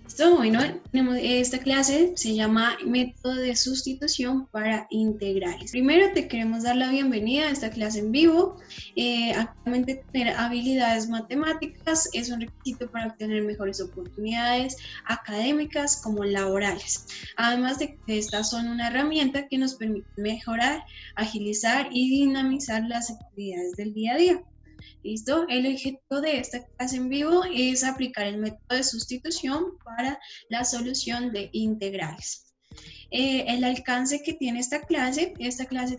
Listo, bueno, tenemos esta clase, se llama Método de Sustitución para Integrales. Primero te queremos dar la bienvenida a esta clase en vivo. Actualmente tener habilidades matemáticas es un requisito para obtener mejores oportunidades académicas como laborales. Además de que estas son una herramienta que nos permite mejorar, agilizar y dinamizar las actividades del día a día. ¿Listo? El objeto de esta clase en vivo es aplicar el método de sustitución para la solución de integrales. El alcance que tiene esta clase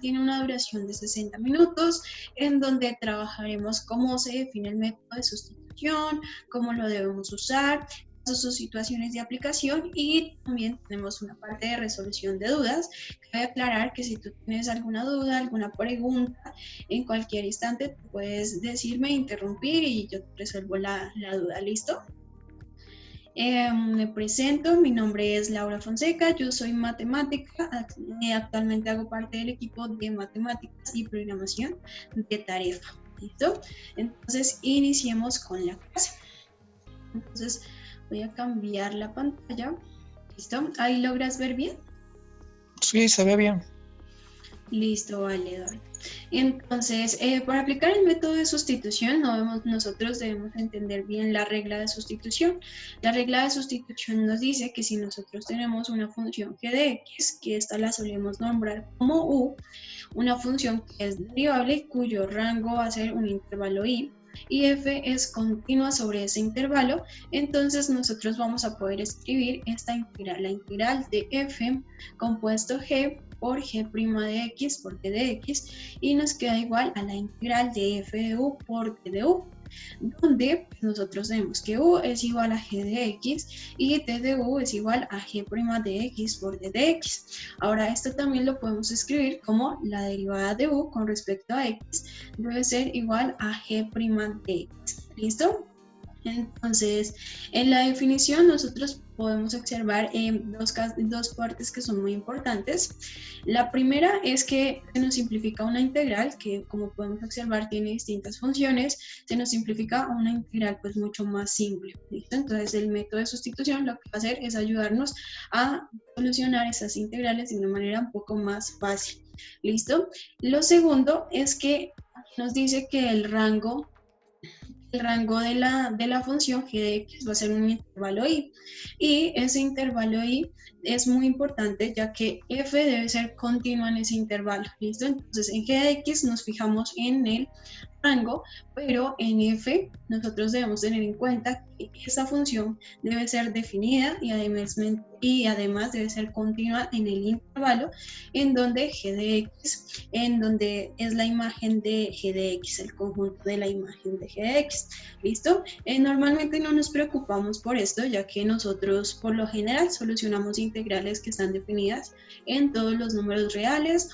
tiene una duración de 60 minutos, en donde trabajaremos cómo se define el método de sustitución, cómo lo debemos usar, sus situaciones de aplicación y también tenemos una parte de resolución de dudas. Cabe aclarar que si tú tienes alguna duda, alguna pregunta, en cualquier instante puedes decirme, interrumpir y yo te resuelvo la duda. ¿Listo? Me presento, mi nombre es Laura Fonseca, yo soy matemática, actualmente hago parte del equipo de matemáticas y programación de Tarefa. ¿Listo? Entonces iniciemos con la clase. Entonces voy a cambiar la pantalla. ¿Listo? ¿Ahí logras ver bien? Sí, se ve bien. Listo, vale, Eduardo. Entonces, para aplicar el método de sustitución, nosotros debemos entender bien la regla de sustitución. La regla de sustitución nos dice que si nosotros tenemos una función g de x, que esta la solemos nombrar como u, una función que es derivable cuyo rango va a ser un intervalo i, y f es continua sobre ese intervalo, entonces nosotros vamos a poder escribir esta integral, la integral de f compuesto g por g' de x por t de x, y nos queda igual a la integral de f de u por t de u, donde nosotros tenemos que u es igual a g de x y t de u es igual a g' de x por t de x. Ahora esto también lo podemos escribir como la derivada de u con respecto a x debe ser igual a g' de x. ¿Listo? Entonces, en la definición nosotros podemos observar dos partes que son muy importantes. La primera es que se nos simplifica una integral que, como podemos observar, tiene distintas funciones. Se nos simplifica una integral pues mucho más simple. ¿Listo? Entonces, el método de sustitución lo que va a hacer es ayudarnos a solucionar esas integrales de una manera un poco más fácil. ¿Listo? Lo segundo es que nos dice que el rango de la función g de x va a ser un intervalo i, y ese intervalo i es muy importante ya que f debe ser continua en ese intervalo. ¿Listo? Entonces en g de x nos fijamos en el rango, pero en f nosotros debemos tener en cuenta que esa función debe ser definida y además debe ser continua en el intervalo en donde g de x, en donde es la imagen de g de x, el conjunto de la imagen de g de x. ¿Listo? Normalmente no nos preocupamos por esto, ya que nosotros por lo general solucionamos integrales que están definidas en todos los números reales,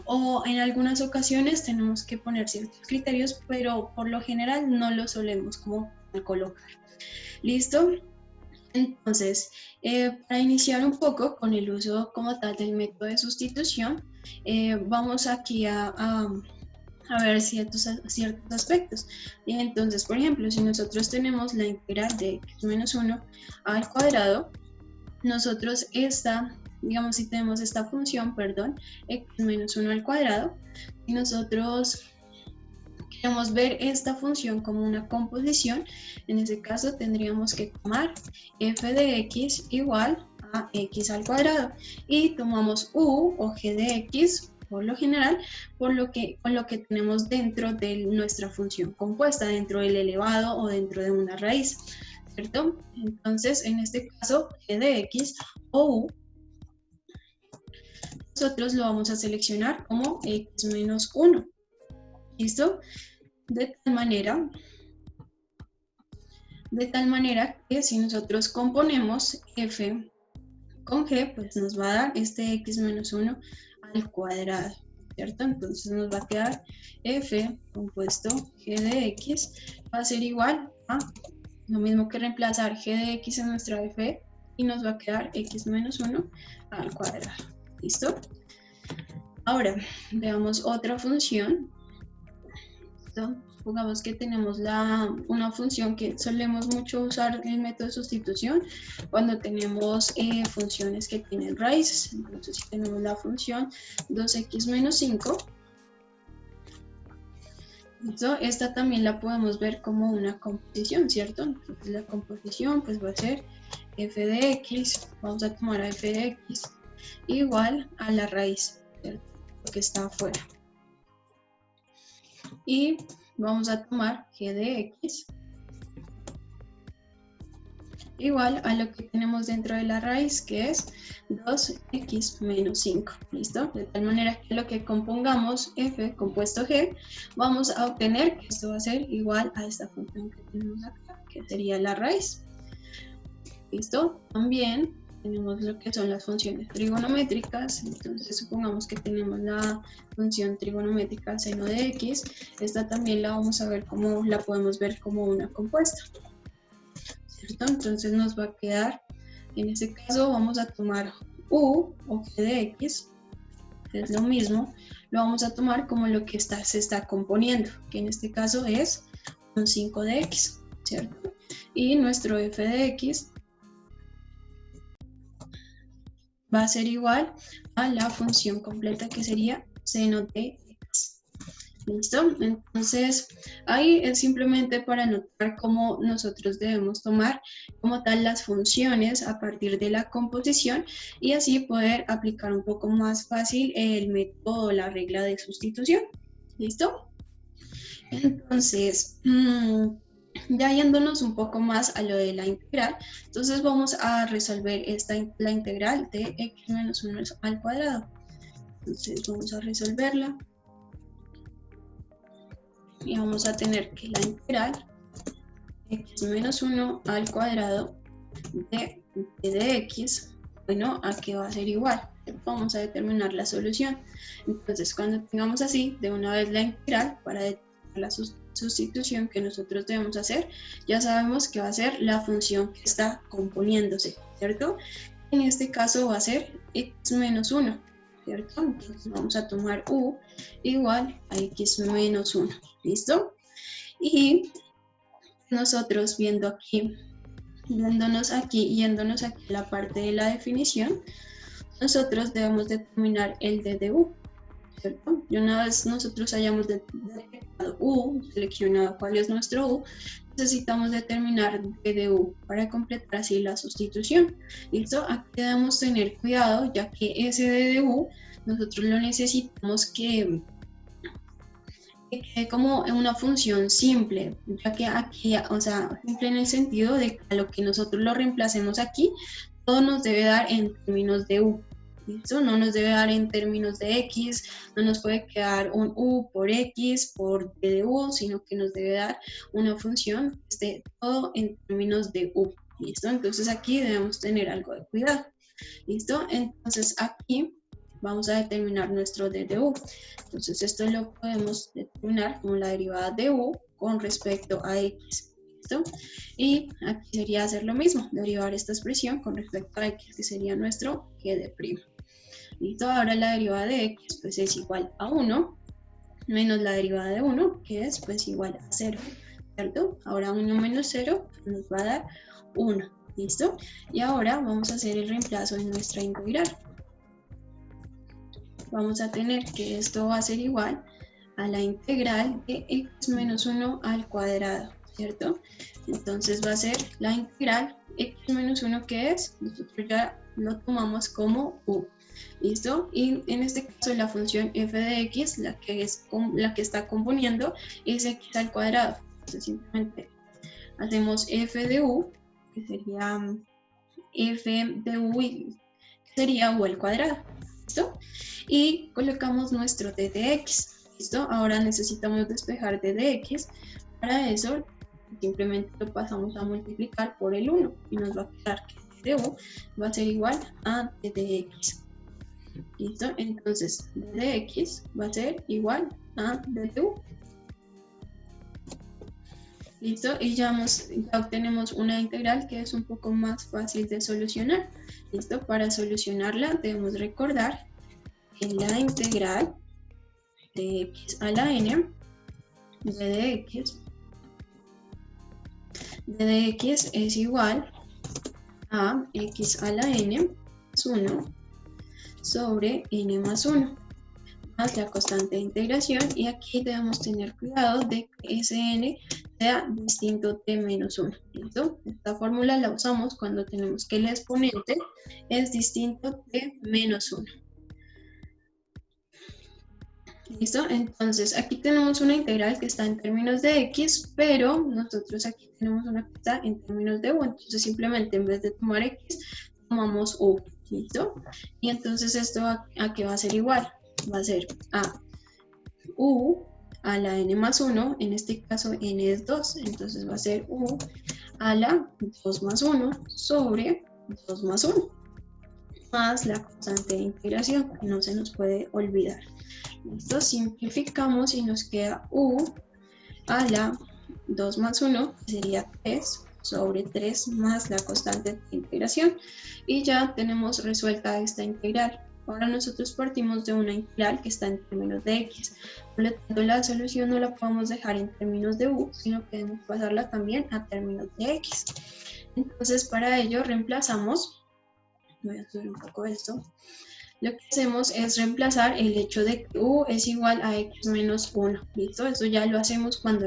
o en algunas ocasiones tenemos que poner ciertos criterios, pero por lo general no lo solemos como colocar. ¿Listo? Entonces, para iniciar un poco con el uso como tal del método de sustitución, vamos aquí a ver ciertos aspectos. Y entonces, por ejemplo, si nosotros tenemos la integral de x menos 1 al cuadrado, nosotros digamos, si tenemos esta función, x menos 1 al cuadrado, y nosotros queremos ver esta función como una composición, en ese caso tendríamos que tomar f de x igual a x al cuadrado, y tomamos u o g de x, por lo general, con lo que tenemos dentro de nuestra función compuesta, dentro del elevado o dentro de una raíz, ¿cierto? Entonces, en este caso, g de x o u, nosotros lo vamos a seleccionar como x menos 1. ¿Listo? De tal manera que si nosotros componemos f con g, pues nos va a dar este x menos 1 al cuadrado, ¿cierto? Entonces nos va a quedar f compuesto g de x va a ser igual a lo mismo que reemplazar g de x en nuestra f, y nos va a quedar x menos 1 al cuadrado. ¿Listo? Ahora, veamos otra función. ¿Listo? Supongamos que tenemos una función que solemos mucho usar el método de sustitución cuando tenemos funciones que tienen raíces. Entonces, si tenemos la función 2x menos 5, esta también la podemos ver como una composición, ¿cierto? Entonces, la composición pues va a ser f de x, vamos a tomar a f de x igual a la raíz, ¿cierto? Que está afuera. Y vamos a tomar g de x igual a lo que tenemos dentro de la raíz, que es 2x menos 5, ¿listo? De tal manera que lo que compongamos f compuesto g, vamos a obtener que esto va a ser igual a esta función que tenemos acá, que sería la raíz, ¿listo? También tenemos lo que son las funciones trigonométricas. Entonces supongamos que tenemos la función trigonométrica seno de x, esta también la vamos a ver como, la podemos ver como una compuesta, ¿cierto? Entonces nos va a quedar, en este caso vamos a tomar u o g de x, que es lo mismo, lo vamos a tomar como lo que se está componiendo, que en este caso es un 5 de x, ¿cierto? Y nuestro f de x va a ser igual a la función completa que sería seno de x. ¿Listo? Entonces, ahí es simplemente para notar cómo nosotros debemos tomar como tal las funciones a partir de la composición y así poder aplicar un poco más fácil el método, la regla de sustitución. ¿Listo? Entonces, ya yéndonos un poco más a lo de la integral, entonces vamos a resolver la integral de x menos 1 al cuadrado. Entonces vamos a resolverla. Y vamos a tener que la integral x menos 1 al cuadrado de x, bueno, ¿a qué va a ser igual? Vamos a determinar la solución. Entonces, cuando tengamos así, de una vez la integral, para determinar la sustitución que nosotros debemos hacer, ya sabemos que va a ser la función que está componiéndose, ¿cierto? En este caso va a ser x menos 1, ¿cierto? Entonces vamos a tomar u igual a x menos 1, ¿listo? Y nosotros yéndonos aquí a la parte de la definición, nosotros debemos determinar el d de u, ¿cierto? Y una vez nosotros hayamos detectado u, seleccionado cuál es nuestro u, necesitamos determinar d de u para completar así la sustitución. ¿Listo? Aquí debemos tener cuidado, ya que ese d de u nosotros lo necesitamos que quede como una función simple, ya que aquí, o sea, simple en el sentido de que a lo que nosotros lo reemplacemos aquí, todo nos debe dar en términos de u. ¿Listo? No nos debe dar en términos de x, no nos puede quedar un u por x por d de u, sino que nos debe dar una función que esté todo en términos de u. ¿Listo? Entonces aquí debemos tener algo de cuidado. ¿Listo? Entonces aquí vamos a determinar nuestro d de u. Entonces esto lo podemos determinar como la derivada de u con respecto a x. ¿Listo? Y aquí sería hacer lo mismo, derivar esta expresión con respecto a x, que sería nuestro g de prima. ¿Listo? Ahora la derivada de x pues es igual a 1 menos la derivada de 1, que es pues igual a 0, ¿cierto? Ahora 1 menos 0 nos va a dar 1, ¿listo? Y ahora vamos a hacer el reemplazo en nuestra integral. Vamos a tener que esto va a ser igual a la integral de x menos 1 al cuadrado, ¿cierto? Entonces va a ser la integral x menos 1, que es, nosotros ya lo tomamos como u. ¿Listo? Y en este caso la función f de x, la que está componiendo, es x al cuadrado. Entonces simplemente hacemos f de u, que sería f de u, que sería u al cuadrado. ¿Listo? Y colocamos nuestro d de x. ¿Listo? Ahora necesitamos despejar d de x. Para eso simplemente lo pasamos a multiplicar por el 1 y nos va a quedar que d de u va a ser igual a d de x. ¿Listo? Entonces, d de x va a ser igual a d de u. ¿Listo? Y ya obtenemos una integral que es un poco más fácil de solucionar. ¿Listo? Para solucionarla debemos recordar que la integral de x a la n de x de x es igual a x a la n más 1 sobre n más 1 más la constante de integración, y aquí debemos tener cuidado de que ese n sea distinto de menos 1. ¿Listo? Esta fórmula la usamos cuando tenemos que el exponente es distinto de menos 1. ¿Listo? Entonces aquí tenemos una integral que está en términos de x, pero nosotros aquí tenemos una que está en términos de u, entonces simplemente en vez de tomar x, tomamos u. ¿Listo? Y entonces esto a qué va a ser igual, va a ser a u a la n más 1, en este caso n es 2, entonces va a ser u a la 2 más 1 sobre 2 más 1, más la constante de integración, no se nos puede olvidar. Listo, simplificamos y nos queda u a la 2 más 1, que sería 3 sobre 3 más la constante de integración, y ya tenemos resuelta esta integral. Ahora nosotros partimos de una integral que está en términos de x, por lo tanto la solución no la podemos dejar en términos de u, sino que debemos pasarla también a términos de x. Entonces para ello reemplazamos, voy a subir un poco esto, lo que hacemos es reemplazar el hecho de que u es igual a x menos 1, ¿listo? Eso ya lo hacemos cuando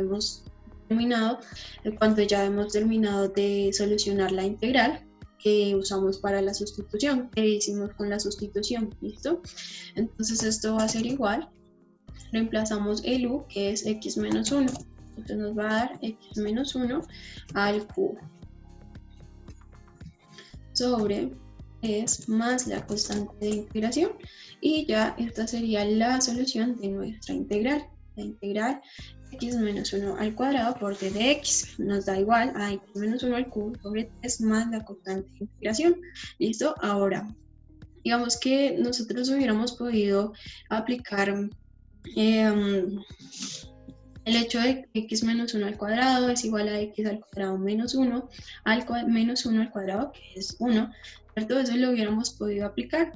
ya hemos terminado de solucionar la integral que usamos para la sustitución, que hicimos con la sustitución, ¿listo? Entonces esto va a ser igual, reemplazamos el u, que es x menos 1, entonces nos va a dar x menos 1 al cubo, sobre es más la constante de integración, y ya esta sería la solución de nuestra integral. La integral x menos 1 al cuadrado por d de x nos da igual a x menos 1 al cubo sobre 3 más la constante de integración. ¿Listo? Ahora, digamos que nosotros hubiéramos podido aplicar el hecho de que x menos 1 al cuadrado es igual a x al cuadrado menos 1 menos 1 al cuadrado, que es 1, ¿cierto? Eso lo hubiéramos podido aplicar.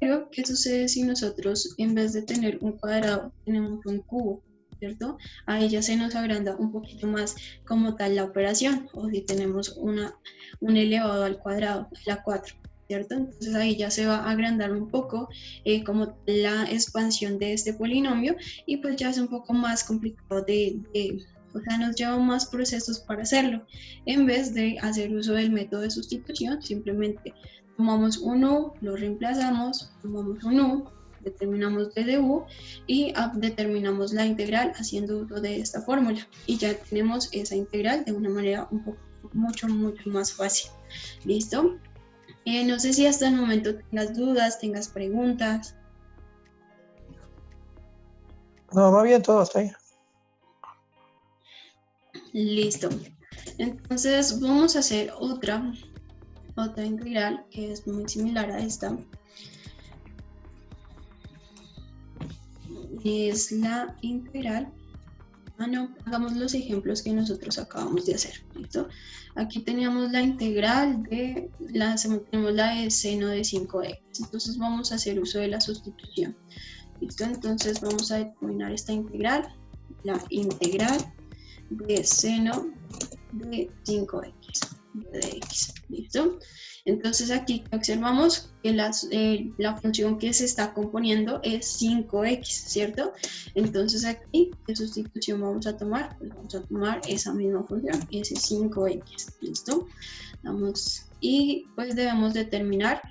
Pero, ¿qué sucede si nosotros en vez de tener un cuadrado tenemos un cubo? ¿Cierto? Ahí ya se nos agranda un poquito más como tal la operación, o si tenemos un elevado al cuadrado, a la 4, ¿cierto? Entonces ahí ya se va a agrandar un poco como la expansión de este polinomio, y pues ya es un poco más complicado o sea, nos lleva más procesos para hacerlo. En vez de hacer uso del método de sustitución, simplemente tomamos un u, lo reemplazamos, tomamos un u, determinamos d de u y determinamos la integral haciendo uso de esta fórmula, y ya tenemos esa integral de una manera mucho más fácil. ¿Listo? No sé si hasta el momento tengas dudas, tengas preguntas. No, va bien todo hasta ahí. Listo. Entonces vamos a hacer otra integral que es muy similar a esta. Es la integral. Hagamos los ejemplos que nosotros acabamos de hacer. ¿Listo? Aquí teníamos la integral tenemos la de seno de 5x. Entonces vamos a hacer uso de la sustitución. ¿Listo? Entonces vamos a determinar esta integral, la integral de seno de 5x de x. ¿Listo? Entonces aquí observamos que la función que se está componiendo es 5x, ¿cierto? Entonces aquí, ¿qué sustitución vamos a tomar? Pues vamos a tomar esa misma función, ese 5x, ¿listo? Y pues debemos determinar,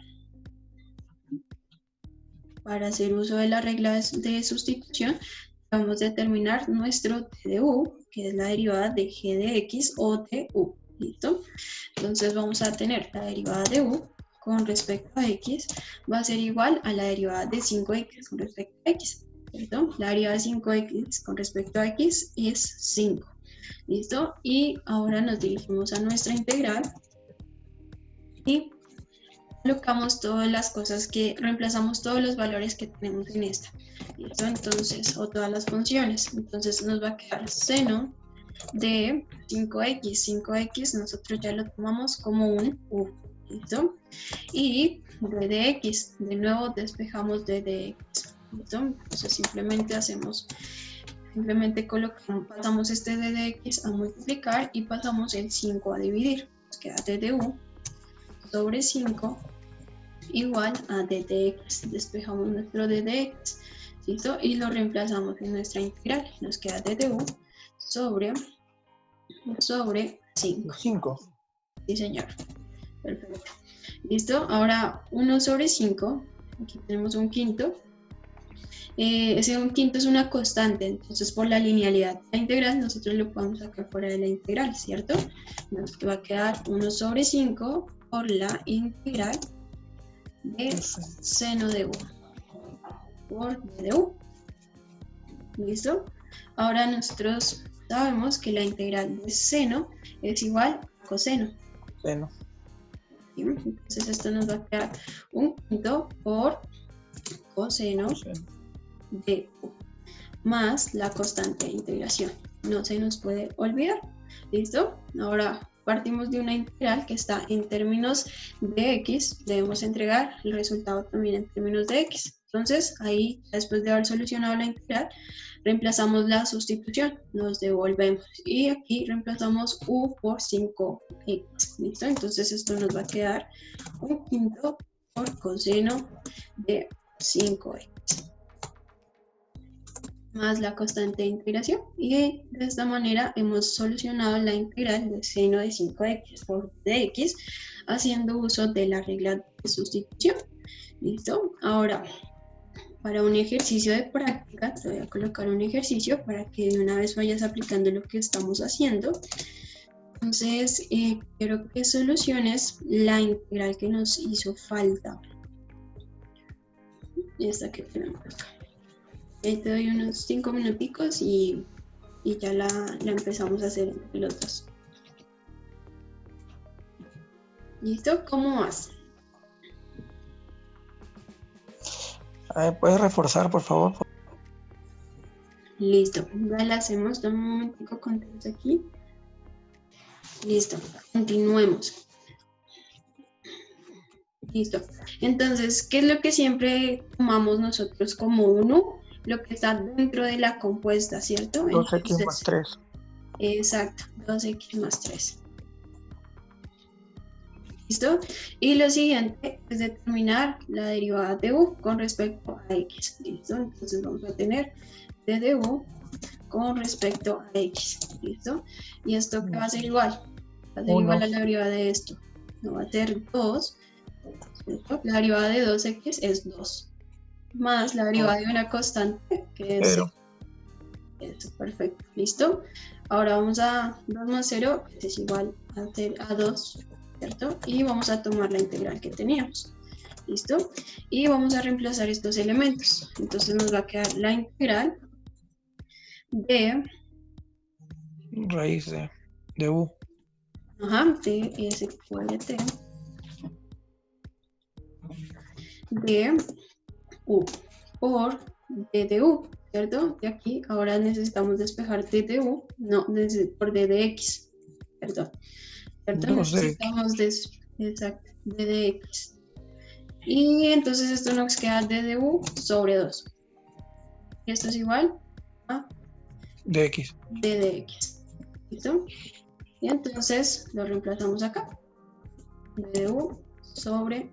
para hacer uso de la regla de sustitución, vamos a determinar nuestro t de u, que es la derivada de g de x o de u. ¿Listo? Entonces vamos a tener la derivada de u con respecto a x va a ser igual a la derivada de 5x con respecto a x, ¿cierto? La derivada de 5x con respecto a x es 5. ¿Listo? Y ahora nos dirigimos a nuestra integral y colocamos todas las cosas reemplazamos todos los valores que tenemos en esta. ¿Listo? Entonces, o todas las funciones. Entonces nos va a quedar seno de 5x nosotros ya lo tomamos como un u, ¿listo? Y d de x, de nuevo despejamos d de x, ¿listo? Entonces simplemente hacemos Simplemente colocamos, pasamos este d de x a multiplicar y pasamos el 5 a dividir. Nos queda d de u sobre 5 igual a d de x. Despejamos nuestro d de x, ¿listo? Y lo reemplazamos en nuestra integral. Nos queda d de u sobre 5. 5. Sí, señor. Perfecto. ¿Listo? Ahora 1 sobre 5. Aquí tenemos un quinto. Ese un quinto es una constante, entonces por la linealidad de la integral nosotros lo podemos sacar fuera de la integral, ¿cierto? Nos va a quedar 1 sobre 5 por la integral de seno de u por d de u. ¿Listo? Ahora nosotros sabemos que la integral de seno es igual a coseno. Seno. ¿Sí? Entonces esto nos va a quedar un quinto por coseno de u más la constante de integración. No se nos puede olvidar. ¿Listo? Ahora partimos de una integral que está en términos de x. Debemos entregar el resultado también en términos de x. Entonces ahí, después de haber solucionado la integral, reemplazamos la sustitución, nos devolvemos y aquí reemplazamos u por 5x. ¿Listo? Entonces esto nos va a quedar un quinto por coseno de 5x más la constante de integración, y de esta manera hemos solucionado la integral de seno de 5x por dx haciendo uso de la regla de sustitución. ¿Listo? Ahora, para un ejercicio de práctica, te voy a colocar un ejercicio para que de una vez vayas aplicando lo que estamos haciendo. Entonces, quiero que soluciones la integral que nos hizo falta. Esta que tenemos acá. Ahí te doy unos 5 minuticos y ya la empezamos a hacer entre los dos. ¿Listo? ¿Cómo vas? ¿Puedes reforzar, por favor? Listo. Ya la hacemos. Dame un momentico, contemos aquí. Listo. Continuemos. Listo. Entonces, ¿qué es lo que siempre tomamos nosotros como 1? Lo que está dentro de la compuesta, ¿cierto? 2x más 3. Exacto, 2x más 3. ¿Listo? Y lo siguiente es determinar la derivada de u con respecto a x. ¿Listo? Entonces vamos a tener d de u con respecto a x. ¿Listo? Y esto va a ser igual. Va a ser igual a la derivada de esto. No va a ser 2. ¿Cierto? La derivada de 2x es 2. Más la derivada de una constante que es 0. Eso, perfecto. ¿Listo? Ahora vamos a 2 más 0 es igual a 2, ¿cierto? Y vamos a tomar la integral que teníamos. ¿Listo? Y vamos a reemplazar estos elementos. Entonces nos va a quedar la integral de raíz de u. Ajá, de s cuadrat de u por d de u, ¿cierto? De aquí ahora necesitamos despejar d de u, no, por d de x, perdón. ¿Cierto? Necesitamos exacto, d de x. Y entonces esto nos queda d de u sobre 2. Y esto es igual a dx. d de x. ¿Listo? Y entonces lo reemplazamos acá. D de u sobre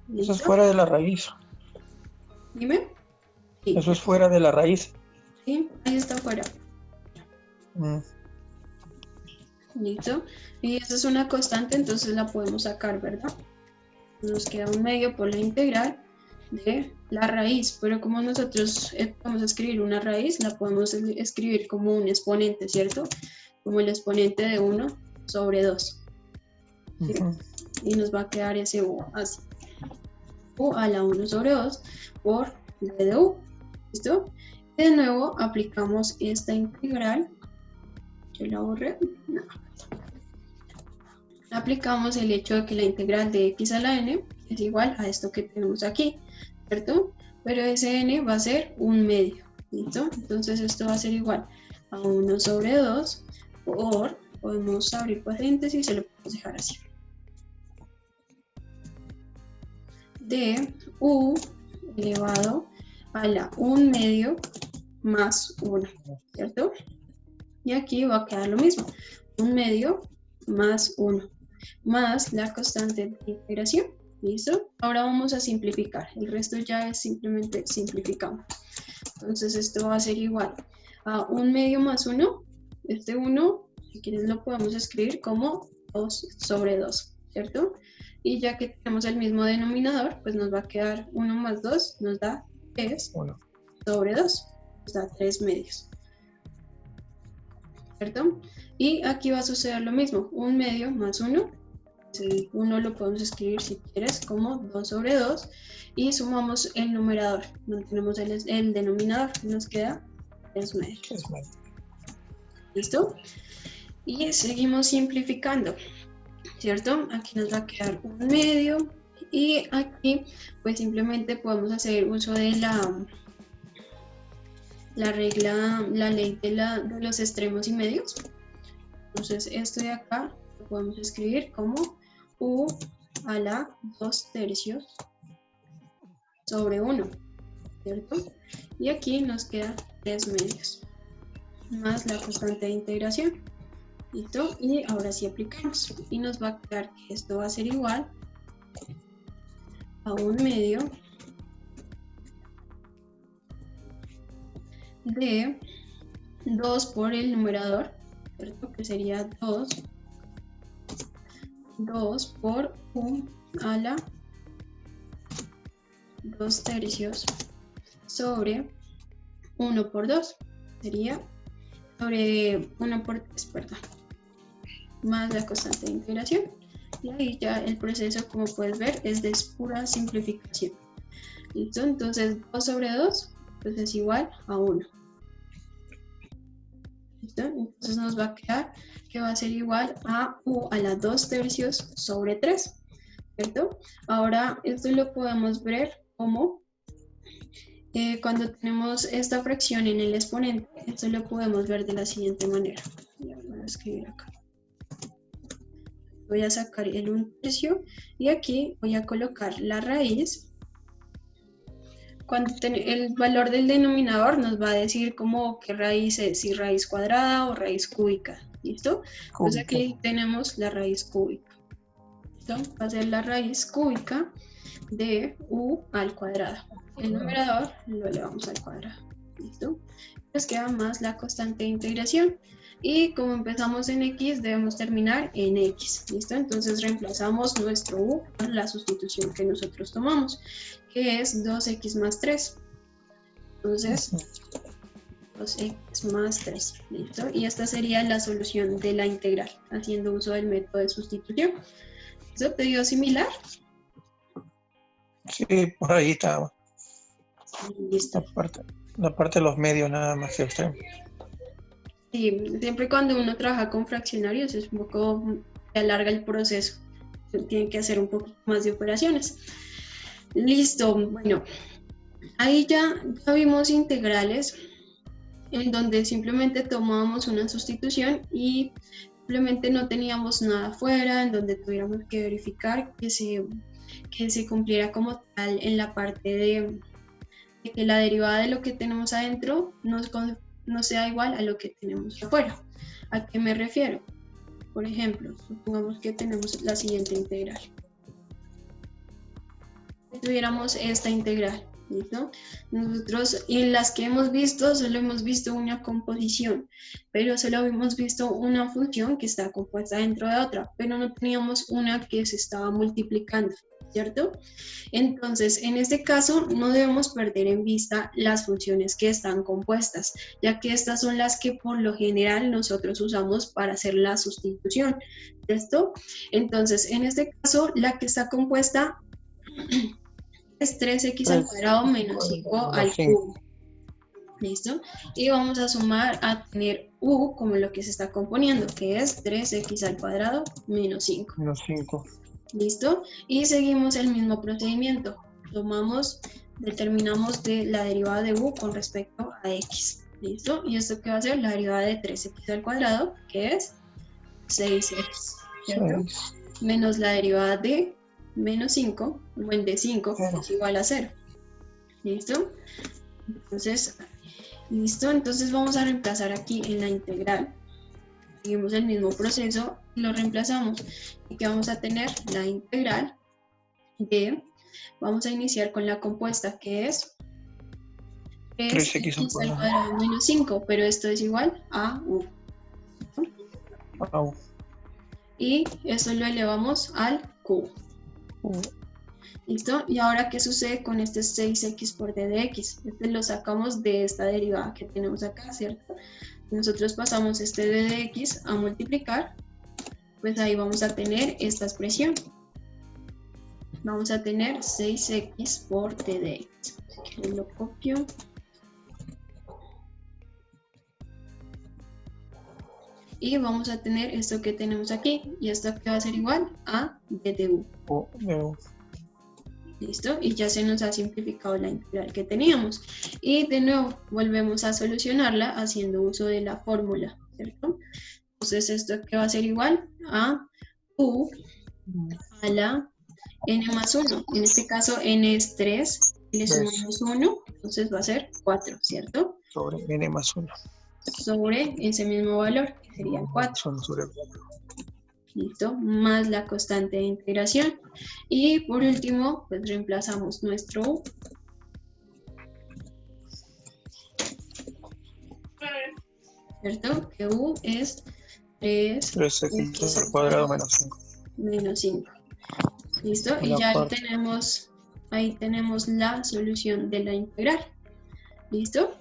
¿Listo? Eso es fuera de la raíz. Dime. Sí. Eso es fuera de la raíz. Sí, ahí está fuera. Listo. Y esa es una constante, entonces la podemos sacar, ¿verdad? Nos queda un medio por la integral de la raíz, pero como nosotros vamos a escribir una raíz, la podemos escribir como un exponente, ¿cierto? Como el exponente de 1 sobre 2. ¿Sí? Y nos va a quedar ese u así. U a la 1 sobre 2 por d de u. ¿Listo? Y de nuevo aplicamos esta integral. Yo la borré. No. Aplicamos el hecho de que la integral de x a la n es igual a esto que tenemos aquí, ¿cierto? Pero ese n va a ser un medio, ¿listo? Entonces esto va a ser igual a 1 sobre 2 por, podemos abrir paréntesis y se lo podemos dejar así. de u elevado a la 1 medio más 1, ¿cierto? Y aquí va a quedar lo mismo, 1 medio más 1, más la constante de integración. ¿Listo? Ahora vamos a simplificar. El resto ya es simplemente simplificamos. Entonces esto va a ser igual a 1 medio más 1. Este 1, si quieres lo podemos escribir como 2 sobre 2, ¿cierto? Y ya que tenemos el mismo denominador, pues nos va a quedar 1 más 2, nos da 3 sobre 2, nos da 3 medios, ¿cierto? Y aquí va a suceder lo mismo, 1 medio más 1. El 1 lo podemos escribir si quieres como 2 sobre 2 y sumamos el numerador, mantenemos el denominador, nos queda 3 medios. ¿Listo? Y seguimos simplificando, ¿cierto? Aquí nos va a quedar 1 medio y aquí pues simplemente podemos hacer uso de la regla, la ley de los extremos y medios. Entonces esto de acá lo podemos escribir como u a la 2 tercios sobre 1, ¿cierto? Y aquí nos queda 3 medios, más la constante de integración. ¿Listo? Y ahora sí aplicamos. Y nos va a quedar que esto va a ser igual a 1 medio de 2 por el numerador, ¿cierto? Que sería 2 por u a la 2 tercios sobre 1 por 2. Sería sobre 1 por 3, perdón. Más la constante de integración. Y ahí ya el proceso, como puedes ver, es de pura simplificación. ¿Listo? Entonces 2 sobre 2 pues es igual a 1. ¿Listo? Entonces nos va a quedar que va a ser igual a u a la 2 tercios sobre 3, ¿cierto? Ahora esto lo podemos ver como cuando tenemos esta fracción en el exponente, esto lo podemos ver de la siguiente manera. Ya voy a escribir acá. Voy a sacar el 1 tercio y aquí voy a colocar la raíz. Cuando el valor del denominador nos va a decir como qué raíz es, si raíz cuadrada o raíz cúbica, ¿listo? Entonces aquí tenemos la raíz cúbica. ¿Listo? Va a ser la raíz cúbica de u al cuadrado. El numerador lo elevamos al cuadrado, ¿listo? Nos queda más la constante de integración. Y como empezamos en x, debemos terminar en x, ¿listo? Entonces reemplazamos nuestro u por la sustitución que nosotros tomamos, que es 2x más 3. Entonces, 2x más 3, ¿listo? Y esta sería la solución de la integral, haciendo uso del método de sustitución. ¿Eso te dio similar? Sí, por ahí estaba. Listo. La parte de los medios nada más extremo. Sí, siempre cuando uno trabaja con fraccionarios es un poco, se alarga el proceso, tienen que hacer un poco más de operaciones. Listo, bueno, ahí ya vimos integrales en donde simplemente tomábamos una sustitución y simplemente no teníamos nada afuera, en donde tuviéramos que verificar que se cumpliera como tal en la parte de que la derivada de lo que tenemos adentro no sea igual a lo que tenemos afuera. ¿A qué me refiero? Por ejemplo, supongamos que tenemos la siguiente integral. Si tuviéramos esta integral, ¿listo? Nosotros en las que hemos visto, solo hemos visto una composición, pero solo hemos visto una función que está compuesta dentro de otra, pero no teníamos una que se estaba multiplicando, ¿cierto? Entonces, en este caso, no debemos perder en vista las funciones que están compuestas, ya que estas son las que por lo general nosotros usamos para hacer la sustitución, ¿cierto? Entonces, en este caso, la que está compuesta es 3x al cuadrado menos 5 al cubo. ¿Listo? Y vamos a sumar a tener u como lo que se está componiendo, que es 3x al cuadrado menos 5. Menos 5. ¿Listo? Y seguimos el mismo procedimiento. Determinamos la derivada de u con respecto a x. ¿Listo? Y esto que va a ser la derivada de 3x al cuadrado, que es 6x, ¿cierto? 6. Menos la derivada de menos 5, o el de 5 es igual a 0. ¿Listo? Entonces, listo. Entonces vamos a reemplazar aquí en la integral. Seguimos el mismo proceso, lo reemplazamos. ¿Y qué vamos a tener? La integral de, vamos a iniciar con la compuesta que es 3x al cuadrado menos 5, pero esto es igual a u. a u. Y eso lo elevamos al cubo. ¿Listo? Y ahora, ¿qué sucede con este 6x por d de x? Este lo sacamos de esta derivada que tenemos acá, ¿cierto? Nosotros pasamos este d de x a multiplicar, pues ahí vamos a tener esta expresión. Vamos a tener 6x por d de x. Así que lo copio. Y vamos a tener esto que tenemos aquí, y esto que va a ser igual a d de u. ¿Listo? Y ya se nos ha simplificado la integral que teníamos. Y de nuevo volvemos a solucionarla haciendo uso de la fórmula, ¿cierto? Entonces esto que va a ser igual a u a la n más 1. En este caso n es 3, le sumamos 1, entonces va a ser 4, ¿cierto? Sobre n más 1. Sobre ese mismo valor, que sería 4. Sobre 4. ¿Listo? Más la constante de integración. Y por último, pues reemplazamos nuestro u. ¿Cierto? Que u es 3x al cuadrado menos 5. Menos 5. ¿Listo? Y ya ahí tenemos la solución de la integral. ¿Listo?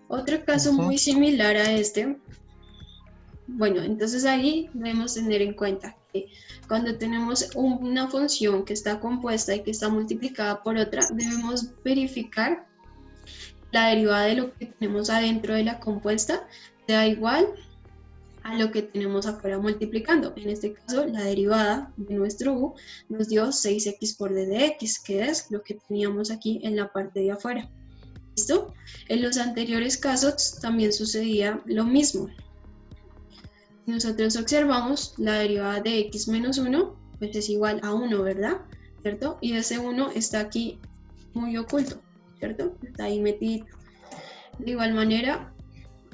Otro caso muy similar a este. Bueno, entonces ahí debemos tener en cuenta que cuando tenemos una función que está compuesta y que está multiplicada por otra, debemos verificar la derivada de lo que tenemos adentro de la compuesta sea igual a lo que tenemos afuera multiplicando. En este caso, la derivada de nuestro u nos dio 6x por d de x, que es lo que teníamos aquí en la parte de afuera. ¿Listo? En los anteriores casos también sucedía lo mismo. Nosotros observamos la derivada de x menos 1, pues es igual a 1, ¿verdad? ¿Cierto? Y ese 1 está aquí muy oculto, ¿cierto? Está ahí metidito. De igual manera,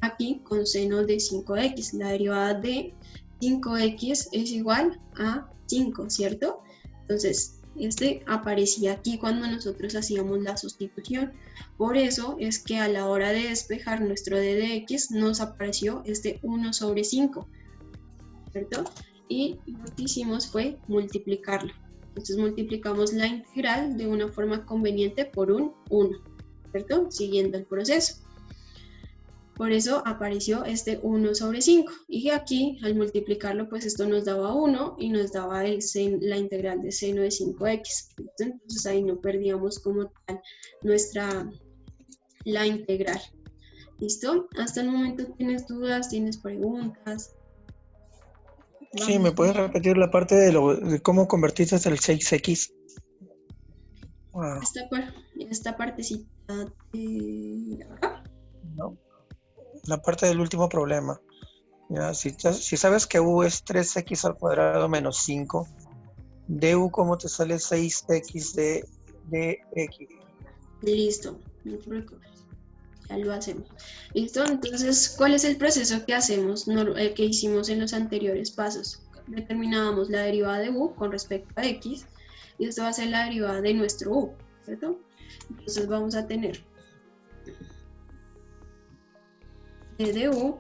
aquí con seno de 5x, la derivada de 5x es igual a 5, ¿cierto? Entonces, este aparecía aquí cuando nosotros hacíamos la sustitución. Por eso es que a la hora de despejar nuestro d de x nos apareció este 1 sobre 5, ¿cierto? Y lo que hicimos fue multiplicarlo. Entonces multiplicamos la integral de una forma conveniente por un 1, ¿cierto? Siguiendo el proceso. Por eso apareció este 1 sobre 5. Y aquí, al multiplicarlo, pues esto nos daba 1 y nos daba la integral de seno de 5x. Entonces ahí no perdíamos como tal la integral. ¿Listo? Hasta el momento, ¿tienes dudas? ¿Tienes preguntas? Sí, ¿me puedes repetir la parte de cómo convertiste el 6x? Esta partecita de acá. No. La parte del último problema. Ya, si sabes que u es 3x al cuadrado menos 5, de u, ¿cómo te sale 6x de x? Listo, no te preocupes. Ya lo hacemos. ¿Listo? Entonces, ¿cuál es el proceso que hacemos, que hicimos en los anteriores pasos? Determinábamos la derivada de u con respecto a x, y esto va a ser la derivada de nuestro u, ¿cierto? Entonces vamos a tener d de u,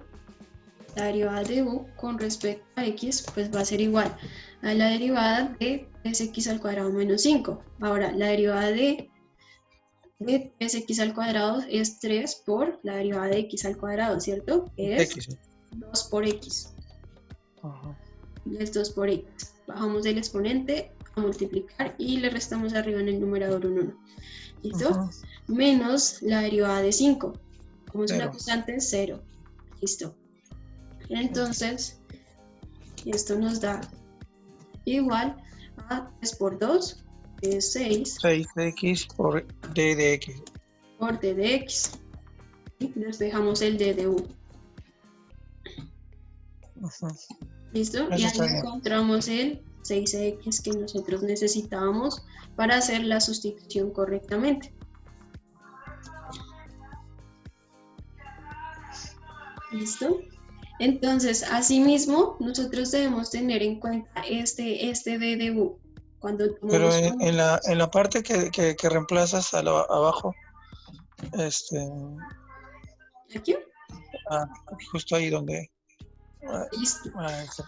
la derivada de u con respecto a x, pues va a ser igual a la derivada de 3x al cuadrado menos 5. Ahora, la derivada de 3x al cuadrado es 3 por la derivada de x al cuadrado, ¿cierto? Que es X. 2 por x. Ajá. Y es 2 por x. Bajamos el exponente a multiplicar y le restamos arriba en el numerador un 1. ¿Listo? Ajá. Menos la derivada de 5. Como es 0. una constante, 0. Listo. Entonces, esto nos da igual a 3 por 2, que es 6. 6x por d de x. Por d de x. Y despejamos el d de u. Ajá. ¿Listo? Eso Y está ahí bien. encontramos el 6x que nosotros necesitábamos para hacer la sustitución correctamente. ¿Listo? Entonces, asimismo, nosotros debemos tener en cuenta este d de u. Cuando Pero tomamos en la parte que reemplazas abajo, aquí, justo ahí donde... listo. Exacto.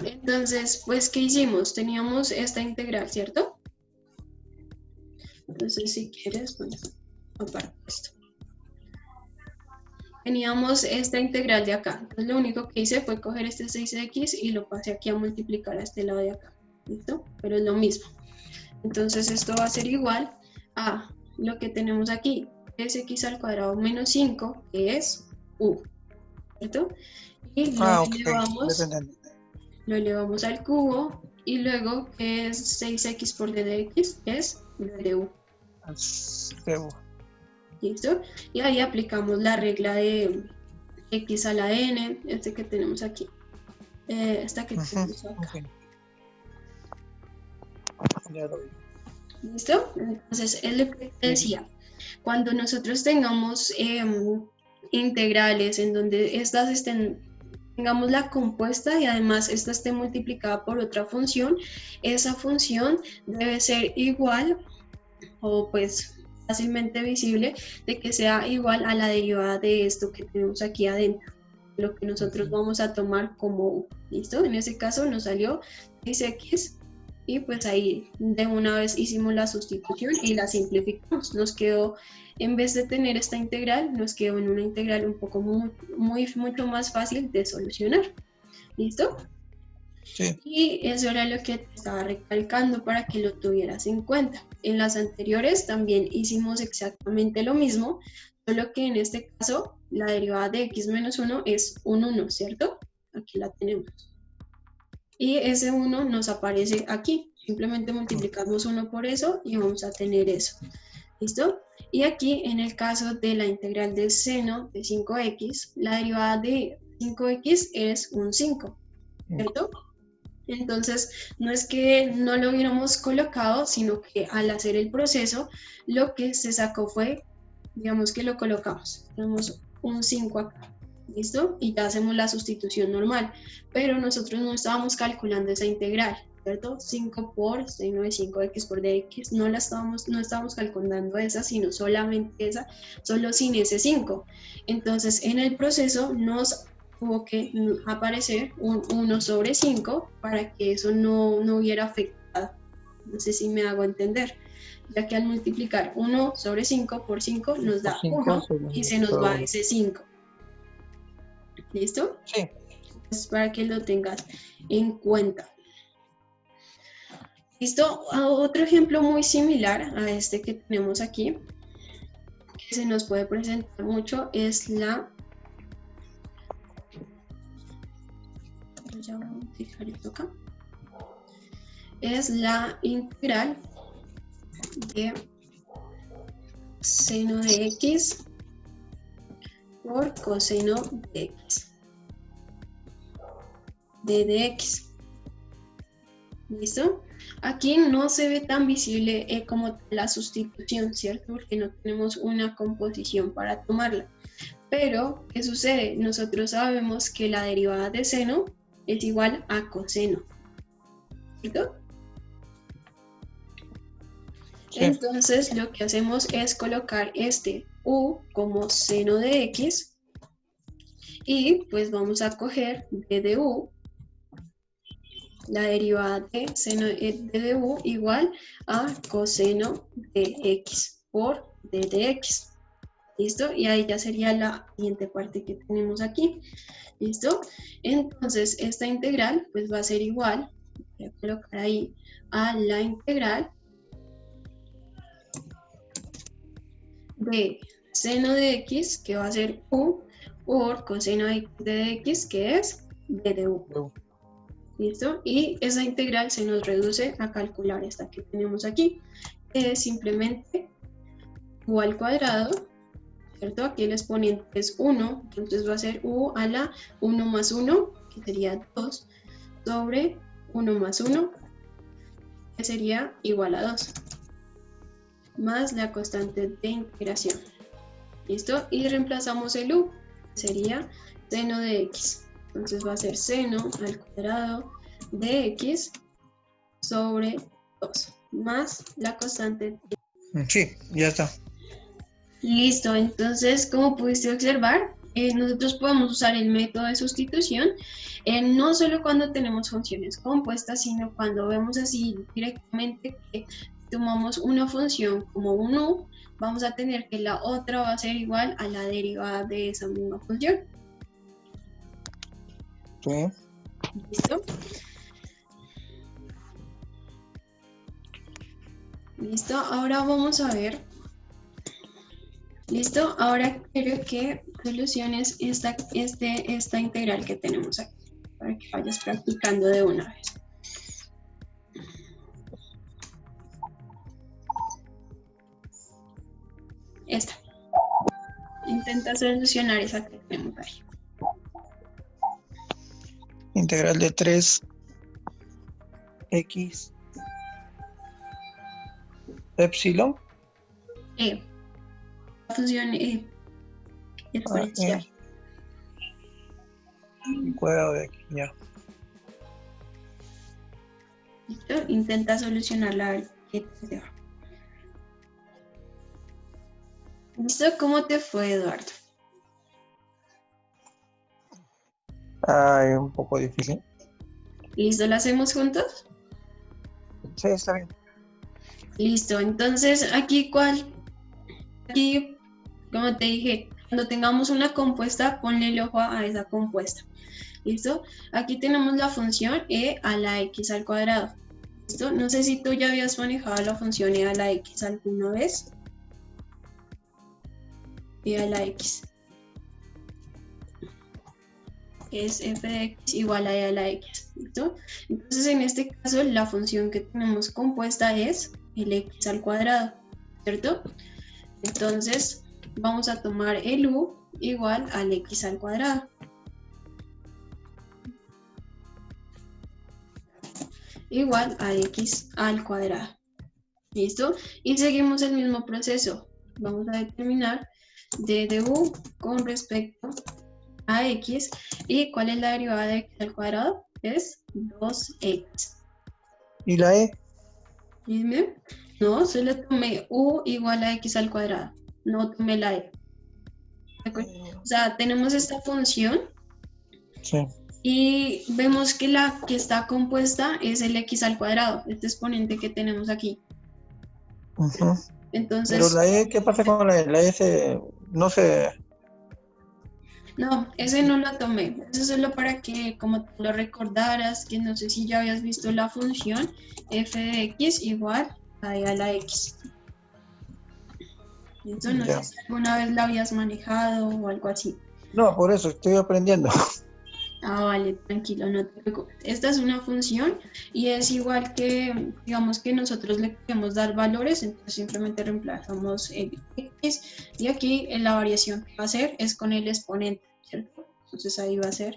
Entonces, pues, ¿qué hicimos? Teníamos esta integral, ¿cierto? Entonces, si quieres, bueno, aparto esto. Teníamos esta integral de acá. Entonces, lo único que hice fue coger este 6x y lo pasé aquí a multiplicar a este lado de acá. ¿Listo? Pero es lo mismo. Entonces, esto va a ser igual a lo que tenemos aquí, 3x al cuadrado menos 5, que es u. ¿Cierto? Y lo elevamos al cubo, y luego, que es 6x por d de x, es d de u. ¿Listo? Y ahí aplicamos la regla de x a la n, que tenemos aquí. Esta que tenemos acá. ¿Listo? Entonces, es lo que te decía. Cuando nosotros tengamos integrales en donde estas tengamos la compuesta y además esta esté multiplicada por otra función, esa función debe ser igual, o pues fácilmente visible, de que sea igual a la derivada de esto que tenemos aquí adentro, lo que nosotros vamos a tomar como u. ¿Listo? En ese caso nos salió 6x, y pues ahí de una vez hicimos la sustitución y la simplificamos. Nos quedó, en vez de tener esta integral, nos quedó en una integral un poco mucho más fácil de solucionar. ¿Listo? Sí. Y eso era lo que te estaba recalcando para que lo tuvieras en cuenta. En las anteriores también hicimos exactamente lo mismo, solo que en este caso la derivada de x menos 1 es un 1, ¿cierto? Aquí la tenemos. Y ese 1 nos aparece aquí. Simplemente multiplicamos 1 por eso y vamos a tener eso. ¿Listo? Y aquí, en el caso de la integral de seno de 5x, la derivada de 5x es un 5, ¿cierto? Entonces, no es que no lo hubiéramos colocado, sino que al hacer el proceso, lo que se sacó fue, digamos que lo colocamos. Tenemos un 5 acá. ¿Listo? Y ya hacemos la sustitución normal, pero nosotros no estábamos calculando esa integral, ¿cierto? 5 por seno de 5x por dx, no estábamos calculando esa, sino solamente esa, solo sin ese 5. Entonces, en el proceso nos tuvo que aparecer un 1 sobre 5 para que eso no hubiera afectado. No sé si me hago entender, ya que al multiplicar 1 sobre 5 por 5 nos da 1 y se nos va ese 5. ¿Listo? Sí. Pues para que lo tengas en cuenta. ¿Listo? Otro ejemplo muy similar a este que tenemos aquí, que se nos puede presentar mucho, es la... Ya voy a dejar esto acá. Es la integral de seno de x por coseno de x, de dx. ¿Listo? Aquí no se ve tan visible como la sustitución, ¿cierto? Porque no tenemos una composición para tomarla. Pero, ¿qué sucede? Nosotros sabemos que la derivada de seno es igual a coseno, ¿cierto? Sí. Entonces, lo que hacemos es colocar este u como seno de x y pues vamos a coger d de u, la derivada de seno de u igual a coseno de x por d de x. ¿Listo? Y ahí ya sería la siguiente parte que tenemos aquí. ¿Listo? Entonces, esta integral pues va a ser igual, voy a colocar ahí, a la integral de seno de x, que va a ser u, por coseno de x, que es d de u. ¿Listo? Y esa integral se nos reduce a calcular esta que tenemos aquí, que es simplemente u al cuadrado, ¿cierto? Aquí el exponente es 1, entonces va a ser u a la 1 más 1, que sería 2, sobre 1 más 1, que sería igual a 2, más la constante de integración. ¿Listo? Y reemplazamos el u, que sería seno de x. Entonces va a ser seno al cuadrado de x sobre 2, más la constante. Sí, ya está. Listo, entonces como pudiste observar, nosotros podemos usar el método de sustitución no solo cuando tenemos funciones compuestas, sino cuando vemos así directamente que tomamos una función como un u, vamos a tener que la otra va a ser igual a la derivada de esa misma función. Sí. ¿Listo? Listo, ahora vamos a ver. Listo, ahora quiero que soluciones esta integral que tenemos aquí, para que vayas practicando de una vez. Esta. Intenta solucionar esa que tenemos ahí. Integral de 3x epsilon. La función exponencial. Cuadrado de x, ya. ¿Listo? Intenta solucionarla a ver qué te va. ¿Listo? ¿Cómo te fue, Eduardo? Ay, un poco difícil. ¿Listo? ¿Lo hacemos juntos? Sí, está bien. Listo, entonces aquí como te dije, cuando tengamos una compuesta, ponle el ojo a esa compuesta. ¿Listo? Aquí tenemos la función e a la x al cuadrado. ¿Listo? No sé si tú ya habías manejado la función e a la x alguna vez. E a la x. Que es f de x igual a e a la x. ¿Listo? Entonces en este caso la función que tenemos compuesta es el x al cuadrado, ¿cierto? Entonces vamos a tomar el u igual al x al cuadrado. Igual a x al cuadrado. ¿Listo? Y seguimos el mismo proceso. Vamos a determinar d de u con respecto a x. ¿Y cuál es la derivada de x al cuadrado? Es 2x. ¿Y la e? Dime. No, solo tomé u igual a x al cuadrado. No tomé la e. O sea, tenemos esta función. Sí. Y vemos que la que está compuesta es el x al cuadrado, este exponente que tenemos aquí. Uh-huh. Entonces, pero la e, ¿qué pasa con la e? La e no se... No, ese no lo tomé. Eso es solo para que, como tú lo recordaras, que no sé si ya habías visto la función f de x igual a e a la x. Eso no sé si alguna vez la habías manejado o algo así. No, por eso estoy aprendiendo. Ah, vale, tranquilo, no te preocupes. Esta es una función y es igual que, digamos que nosotros le queremos dar valores, entonces simplemente reemplazamos el x y aquí la variación que va a hacer es con el exponente, ¿cierto? Entonces ahí va a ser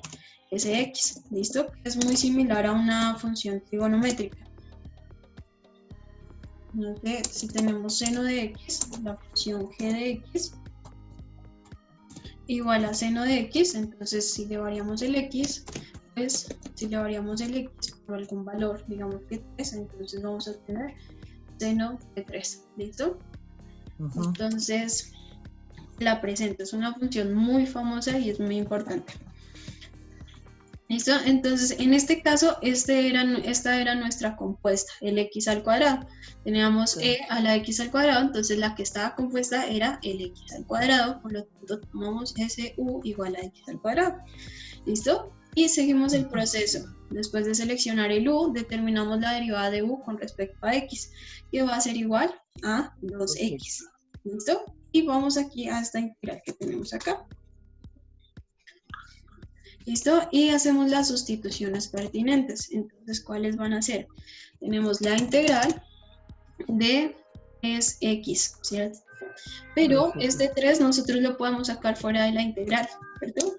ese x, ¿listo? Es muy similar a una función trigonométrica. No sé, si tenemos seno de x, la función g de x igual a seno de x, entonces si le variamos el x, pues si le variamos el x por algún valor, digamos que 3, entonces vamos a tener seno de 3, ¿listo? Uh-huh. Entonces la presento, es una función muy famosa y es muy importante. ¿Listo? Entonces en este caso esta era nuestra compuesta, el x al cuadrado. Teníamos e a la x al cuadrado, entonces la que estaba compuesta era el x al cuadrado, por lo tanto tomamos ese u igual a x al cuadrado. ¿Listo? Y seguimos el proceso. Después de seleccionar el u, determinamos la derivada de u con respecto a x, que va a ser igual a 2x. ¿Listo? Y vamos aquí a esta integral que tenemos acá. ¿Listo? Y hacemos las sustituciones pertinentes. Entonces, ¿cuáles van a ser? Tenemos la integral de 3x, ¿cierto? Pero este 3 nosotros lo podemos sacar fuera de la integral, ¿cierto?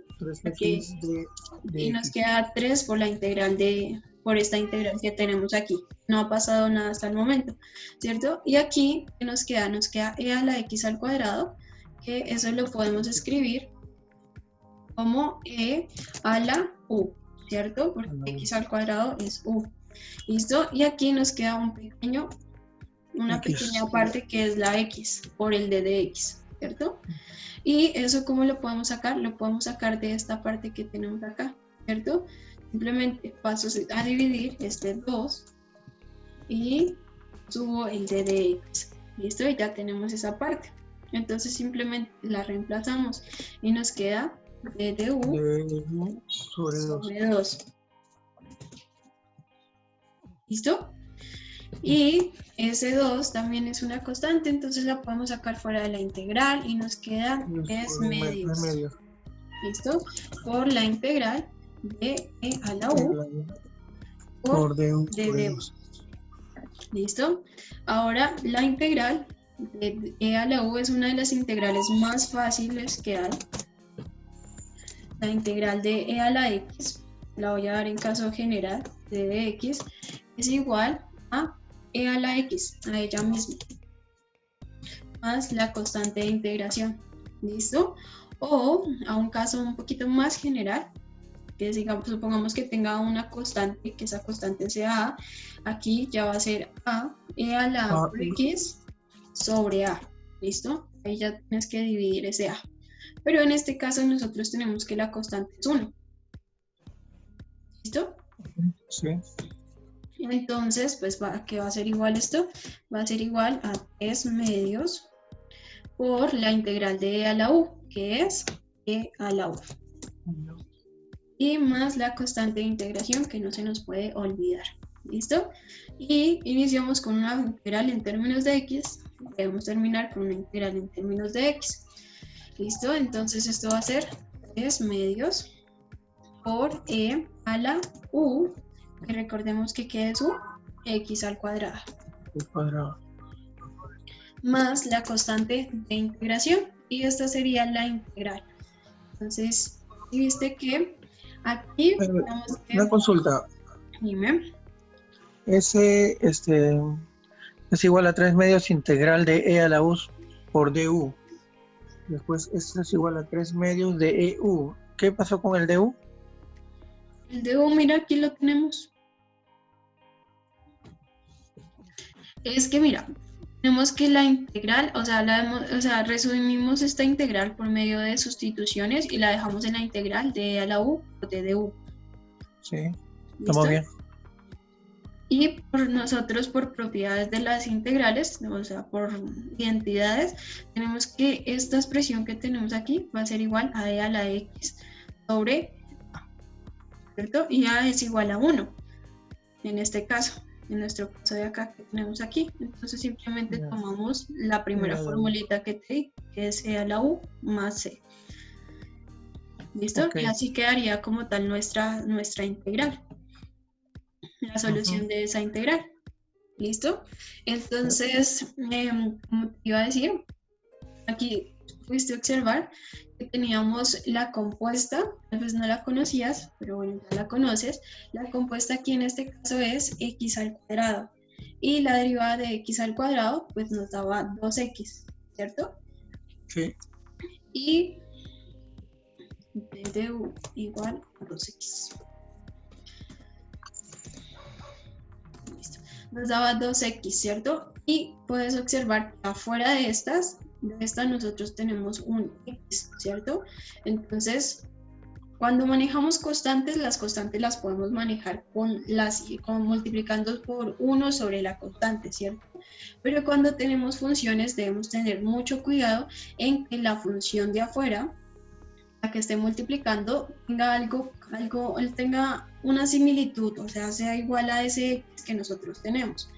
Y nos queda 3 por la integral por esta integral que tenemos aquí. No ha pasado nada hasta el momento, ¿cierto? Y aquí, ¿qué nos queda? Nos queda e a la x al cuadrado, que eso lo podemos escribir como e a la u, ¿cierto? Porque x al cuadrado es u. ¿Listo? Y aquí nos queda una pequeña parte que es la x, por el d de x, ¿cierto? Y eso, ¿cómo lo podemos sacar? Lo podemos sacar de esta parte que tenemos acá, ¿cierto? Simplemente paso a dividir este 2 y subo el d de x. ¿Listo? Y ya tenemos esa parte. Entonces simplemente la reemplazamos y nos queda d de u sobre 2. ¿Listo? Y ese 2 también es una constante, entonces la podemos sacar fuera de la integral y nos queda 3 medios. ¿Listo? Por la integral de e a la u por d de u. ¿Listo? Ahora la integral de e a la u es una de las integrales más fáciles que hay. La integral de e a la x, la voy a dar en caso general, d de x, es igual a e a la x, a ella misma, más la constante de integración. ¿Listo? O a un caso un poquito más general, que digamos, supongamos que tenga una constante, que esa constante sea a, aquí ya va a ser a e a la x sobre a. ¿Listo? Ahí ya tienes que dividir ese a. Pero en este caso nosotros tenemos que la constante es 1. ¿Listo? Sí. Entonces, pues, ¿qué va a ser igual esto? Va a ser igual a 3 medios por la integral de e a la u, que es e a la u. Y más la constante de integración, que no se nos puede olvidar. ¿Listo? Y iniciamos con una integral en términos de x. Debemos terminar con una integral en términos de x. ¿Listo? Entonces esto va a ser 3 medios por e a la u, que recordemos que ¿qué es u? X al cuadrado. Más la constante de integración. Y esta sería la integral. Entonces, viste que aquí... Una consulta. Dime. Ese es igual a 3 medios integral de e a la u por du. Después, esto es igual a 3 medios de EU. ¿Qué pasó con el du? El du, mira, aquí lo tenemos. Es que, mira, tenemos que la integral, o sea, resumimos esta integral por medio de sustituciones y la dejamos en la integral de e a la u o de du. Sí, estamos bien. Y nosotros, por propiedades de las integrales, o sea, por identidades, tenemos que esta expresión que tenemos aquí va a ser igual a e a la x sobre a, ¿cierto? Y a es igual a 1, en este caso, en nuestro caso de acá que tenemos aquí. Entonces simplemente tomamos la primera formulita que te di, que es e a la u más c. ¿Listo? Okay. Y así quedaría como tal nuestra integral. La solución de esa integral. ¿Listo? Entonces, como te iba a decir, aquí pudiste observar que teníamos la compuesta, tal vez no la conocías, pero bueno, ya la conoces. La compuesta aquí en este caso es x al cuadrado. Y la derivada de x al cuadrado, pues nos daba 2x, ¿cierto? Sí. Y d de u igual a 2x. Nos daba 2x, ¿cierto? Y puedes observar que afuera de esta nosotros tenemos un x, ¿cierto? Entonces, cuando manejamos constantes, las constantes las podemos manejar con multiplicando por 1 sobre la constante, ¿cierto? Pero cuando tenemos funciones debemos tener mucho cuidado en que la función de afuera, la que esté multiplicando, tenga una similitud, o sea igual a ese x que nosotros tenemos.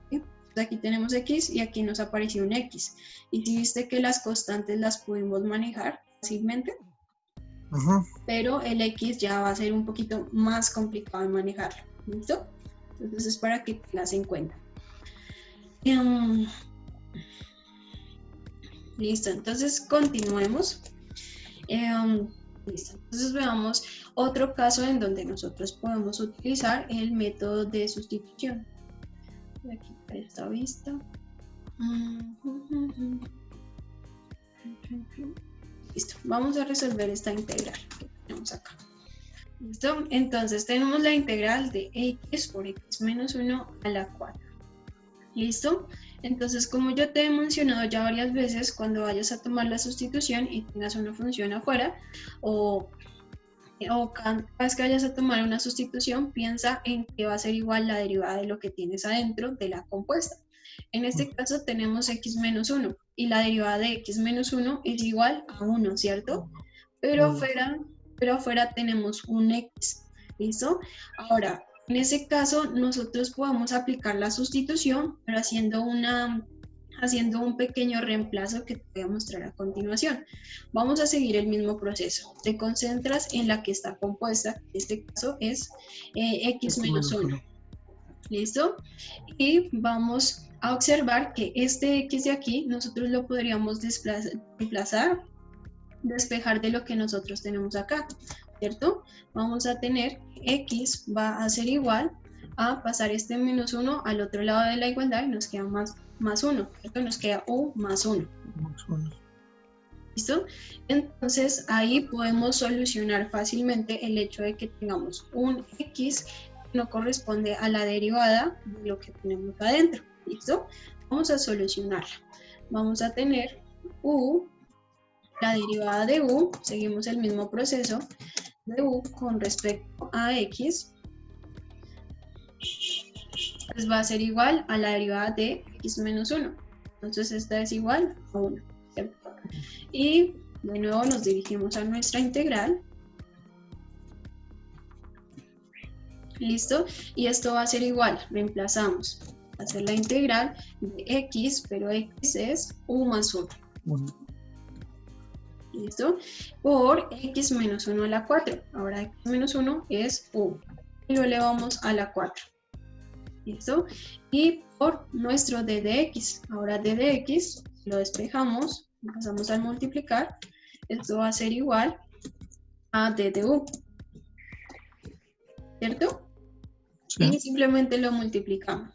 ¿Sí? Entonces aquí tenemos x y aquí nos apareció un x. Y si viste que las constantes las pudimos manejar fácilmente, pero el x ya va a ser un poquito más complicado de manejarlo. ¿Listo? Entonces es para que tengas en cuenta. Listo, entonces continuemos. Listo. Entonces veamos otro caso en donde nosotros podemos utilizar el método de sustitución. Voy a quitar esta vista. Listo. Vamos a resolver esta integral que tenemos acá. ¿Listo? Entonces tenemos la integral de x por x menos 1 a la 4. ¿Listo? Entonces, como yo te he mencionado ya varias veces, cuando vayas a tomar la sustitución y tengas una función afuera, o cada vez que vayas a tomar una sustitución, piensa en que va a ser igual la derivada de lo que tienes adentro de la compuesta. En este caso tenemos x menos 1 y la derivada de x menos 1 es igual a 1, ¿cierto? Pero afuera tenemos un x, ¿listo? Ahora, en ese caso nosotros podemos aplicar la sustitución, pero haciendo un pequeño reemplazo que te voy a mostrar a continuación. Vamos a seguir el mismo proceso. Te concentras en la que está compuesta, en este caso es x menos 1. ¿Listo? Y vamos a observar que este x de aquí nosotros lo podríamos desplazar, despejar de lo que nosotros tenemos acá, ¿cierto? Vamos a tener x va a ser igual a pasar este menos 1 al otro lado de la igualdad y nos queda más 1, ¿cierto? Nos queda u más 1. ¿Listo? Entonces ahí podemos solucionar fácilmente el hecho de que tengamos un x que no corresponde a la derivada de lo que tenemos adentro. ¿Listo? Vamos a solucionarla. Vamos a tener u, la derivada de u, seguimos el mismo proceso, de u con respecto a x, pues va a ser igual a la derivada de x menos 1. Entonces esta es igual a 1, ¿cierto? Y de nuevo nos dirigimos a nuestra integral. ¿Listo? Y esto va a ser igual, reemplazamos. Va a ser la integral de x, pero x es u más 1. ¿Listo? Por x menos 1 a la 4. Ahora x menos 1 es u. Y lo elevamos a la 4. ¿Listo? Y por nuestro d de x. Ahora d de x lo despejamos, pasamos a multiplicar. Esto va a ser igual a d de u. ¿Cierto? Sí. Y simplemente lo multiplicamos.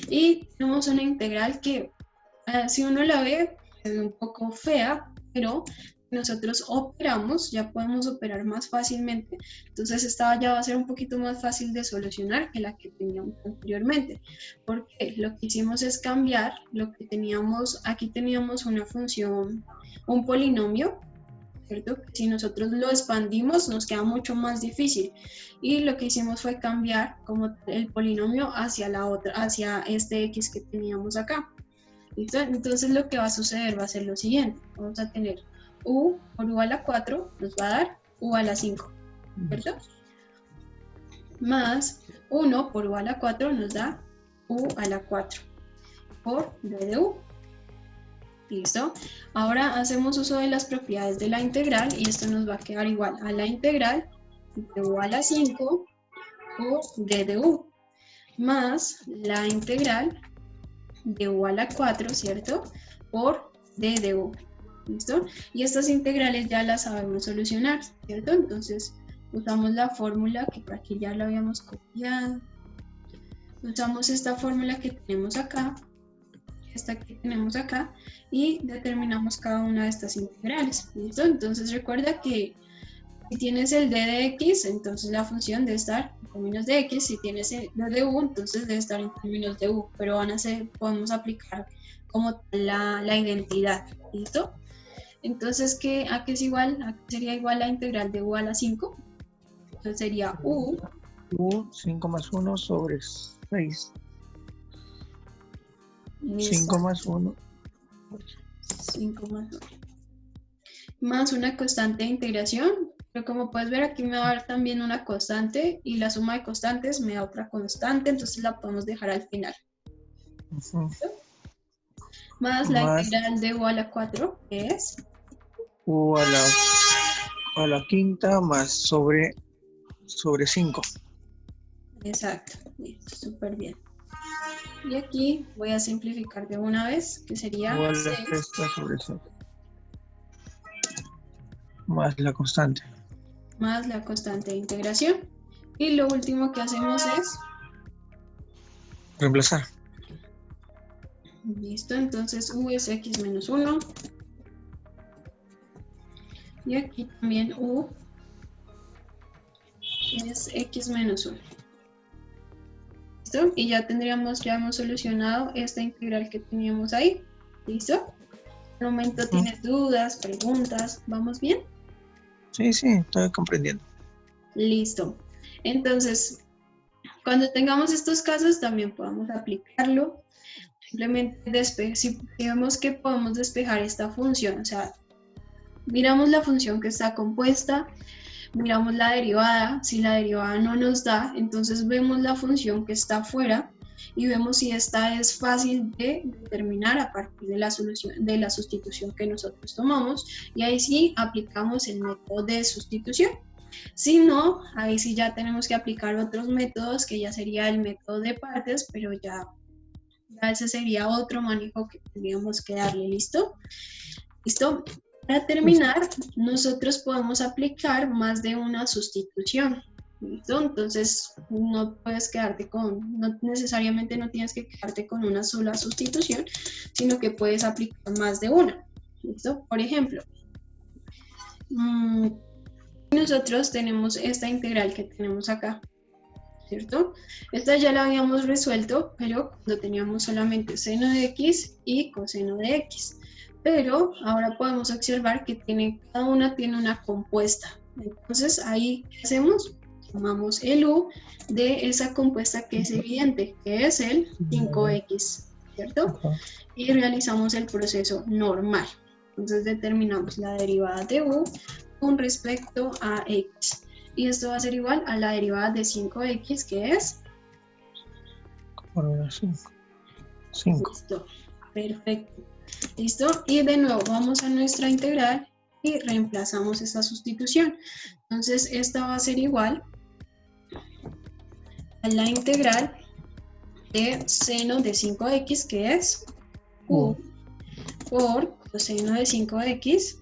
Y tenemos una integral que, si uno la ve, es un poco fea, pero nosotros operamos, ya podemos operar más fácilmente, entonces esta ya va a ser un poquito más fácil de solucionar que la que teníamos anteriormente, porque lo que hicimos es cambiar lo que teníamos, aquí teníamos una función, un polinomio, ¿cierto? Si nosotros lo expandimos nos queda mucho más difícil, y lo que hicimos fue cambiar como el polinomio hacia la otra, hacia este x que teníamos acá. ¿Listo? Entonces lo que va a suceder va a ser lo siguiente, vamos a tener u por u a la 4 nos va a dar u a la 5, ¿cierto? Más 1 por u a la 4 nos da u a la 4 por d de u. ¿Listo? Ahora hacemos uso de las propiedades de la integral y esto nos va a quedar igual a la integral de u a la 5 por d de u más la integral de u a la 4, ¿cierto? Por d de u. ¿Listo? Y estas integrales ya las sabemos solucionar, ¿cierto? Entonces usamos la fórmula que por aquí ya la habíamos copiado. Usamos esta fórmula que tenemos acá, esta que tenemos acá, y determinamos cada una de estas integrales. ¿Listo? Entonces recuerda que si tienes el d de x, entonces la función debe estar en términos de x. Si tienes el d de u, entonces debe estar en términos de u. Pero podemos aplicar como la identidad. ¿Listo? Entonces, ¿a qué es igual? ¿A qué sería igual la integral de u a la 5? Entonces sería u 5 más 1 sobre 6. 5 más 1. 5 más 1. Más una constante de integración. Pero como puedes ver, aquí me va a dar también una constante y la suma de constantes me da otra constante, entonces la podemos dejar al final. Más la integral de u a la 4 es u a la quinta más sobre 5. Exacto, súper bien. Y aquí voy a simplificar de una vez, que sería u a la sexta sobre 6. Más la constante. más la constante de integración. Y lo último que hacemos es... Reemplazar. Listo, entonces u es x menos 1. Y aquí también u es x menos 1. ¿Listo? Y ya hemos solucionado esta integral que teníamos ahí. ¿Listo? ¿De momento tienes dudas, preguntas? ¿Vamos bien? Sí, estoy comprendiendo. Listo. Entonces, cuando tengamos estos casos también podamos aplicarlo. Simplemente si vemos que podemos despejar esta función, o sea, miramos la función que está compuesta, miramos la derivada, si la derivada no nos da, entonces vemos la función que está afuera y vemos si esta es fácil de determinar a partir de la solución, de la sustitución que nosotros tomamos, y ahí sí aplicamos el método de sustitución. Si no, ahí sí ya tenemos que aplicar otros métodos, que ya sería el método de partes, pero ya ese sería otro manejo que tendríamos que darle. ¿Listo? ¿Listo? Para terminar, nosotros podemos aplicar más de una sustitución. ¿Listo? Entonces, no necesariamente no tienes que quedarte con una sola sustitución, sino que puedes aplicar más de una. ¿Listo? Por ejemplo, nosotros tenemos esta integral que tenemos acá, ¿cierto? Esta ya la habíamos resuelto, pero cuando teníamos solamente seno de x y coseno de x. Pero ahora podemos observar que cada una tiene una compuesta. Entonces ahí, ¿qué hacemos? Tomamos el u de esa compuesta que es evidente, que es el 5x, ¿cierto? Y realizamos el proceso normal. Entonces determinamos la derivada de u con respecto a x. Y esto va a ser igual a la derivada de 5x, que es... 5. Listo, perfecto. ¿Listo? Y de nuevo vamos a nuestra integral y reemplazamos esta sustitución. Entonces esta va a ser igual a la integral de seno de 5x, que es u por coseno de 5x,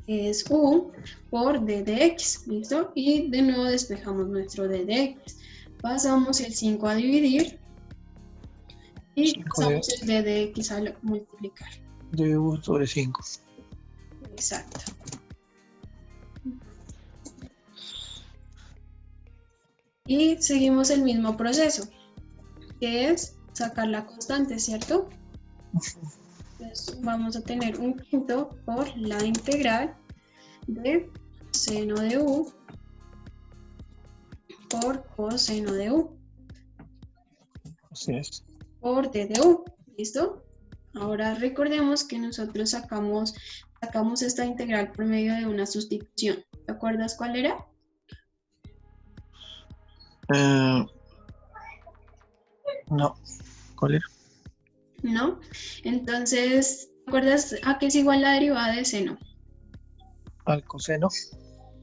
que es u por d de x. ¿Listo? Y de nuevo despejamos nuestro d de x. Pasamos el 5 a dividir y pasamos el d de x a multiplicar. De u sobre 5. Exacto. Y seguimos el mismo proceso, que es sacar la constante, ¿cierto? Entonces vamos a tener un quinto por la integral de seno de u por coseno de u. Así es. Por d de u. ¿Listo? Ahora recordemos que nosotros sacamos esta integral por medio de una sustitución. ¿Te acuerdas cuál era? No. ¿Cuál era? ¿No? Entonces, ¿te acuerdas a qué es igual la derivada de seno? Al coseno.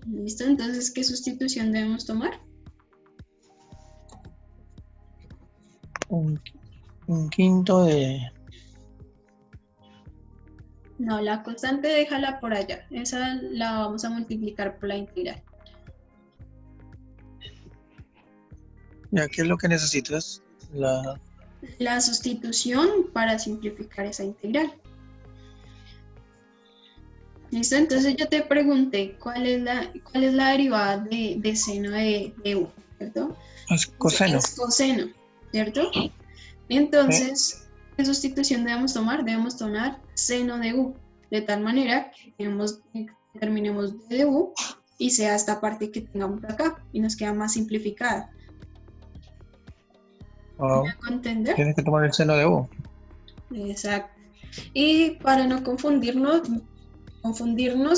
¿Listo? Entonces, ¿qué sustitución debemos tomar? Un quinto de... No, la constante déjala por allá. Esa la vamos a multiplicar por la integral. ¿Ya qué es lo que necesitas? La sustitución para simplificar esa integral. ¿Listo? Entonces yo te pregunté cuál es la derivada de seno de u, ¿cierto? Es coseno. Es coseno, ¿cierto? Entonces, ¿qué sustitución debemos tomar? Debemos tomar seno de u, de tal manera que terminemos de u y sea esta parte que tengamos acá y nos queda más simplificada. ¿Me hago entender? Tienes que tomar el seno de u. Exacto. Y para no confundirnos